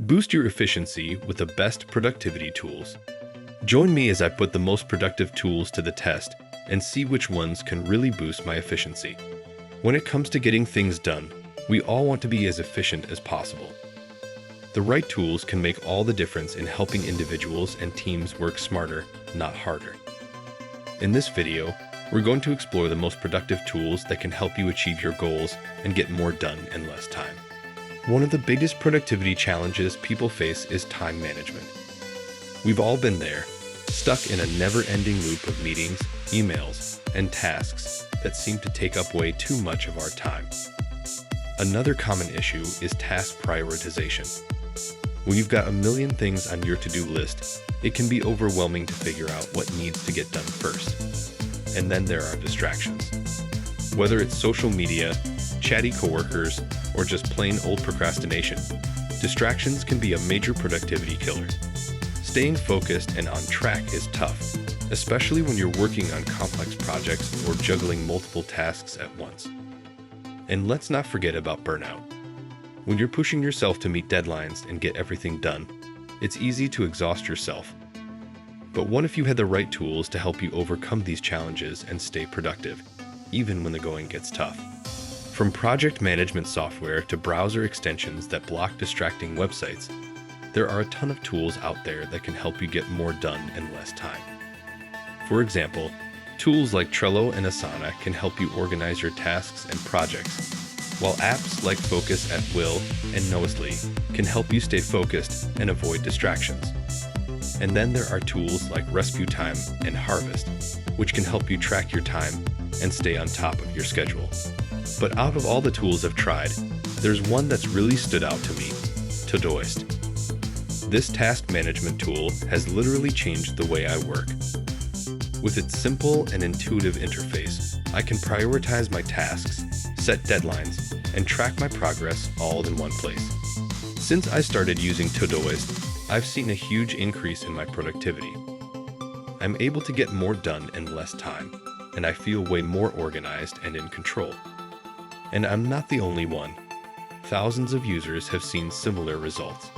Boost your efficiency with the best productivity tools. Join me as I put the most productive tools to the test and see which ones can really boost my efficiency. When it comes to getting things done, we all want to be as efficient as possible. The right tools can make all the difference in helping individuals and teams work smarter, not harder. In this video, we're going to explore the most productive tools that can help you achieve your goals and get more done in less time. One of the biggest productivity challenges people face is time management. We've all been there, stuck in a never-ending loop of meetings, emails, and tasks that seem to take up way too much of our time. Another common issue is task prioritization. When you've got a million things on your to-do list, it can be overwhelming to figure out what needs to get done first. And then there are distractions. Whether it's social media, chatty coworkers, or just plain old procrastination, distractions can be a major productivity killer. Staying focused and on track is tough, especially when you're working on complex projects or juggling multiple tasks at once. And let's not forget about burnout. When you're pushing yourself to meet deadlines and get everything done, it's easy to exhaust yourself. But what if you had the right tools to help you overcome these challenges and stay productive, even when the going gets tough? From project management software to browser extensions that block distracting websites, there are a ton of tools out there that can help you get more done in less time. For example, tools like Trello and Asana can help you organize your tasks and projects, while apps like Focus at Will and Noisely can help you stay focused and avoid distractions. And then there are tools like Rescue Time and Harvest, which can help you track your time and stay on top of your schedule. But out of all the tools I've tried, there's one that's really stood out to me: Todoist. This task management tool has literally changed the way I work. With its simple and intuitive interface, I can prioritize my tasks, set deadlines, and track my progress all in one place. Since I started using Todoist, I've seen a huge increase in my productivity. I'm able to get more done in less time, and I feel way more organized and in control. And I'm not the only one. Thousands of users have seen similar results.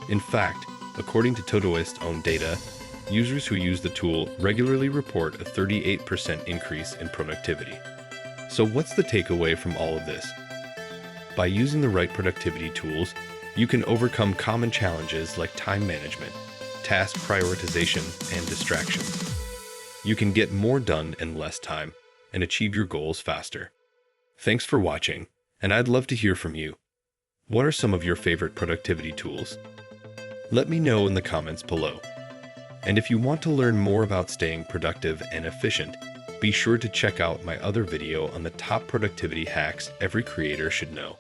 In fact, according to Todoist's own data, users who use the tool regularly report a 38% increase in productivity. So what's the takeaway from all of this? By using the right productivity tools, you can overcome common challenges like time management, task prioritization, and distractions. You can get more done in less time and achieve your goals faster. Thanks for watching, and I'd love to hear from you. What are some of your favorite productivity tools? Let me know in the comments below. And if you want to learn more about staying productive and efficient, be sure to check out my other video on the top productivity hacks every creator should know.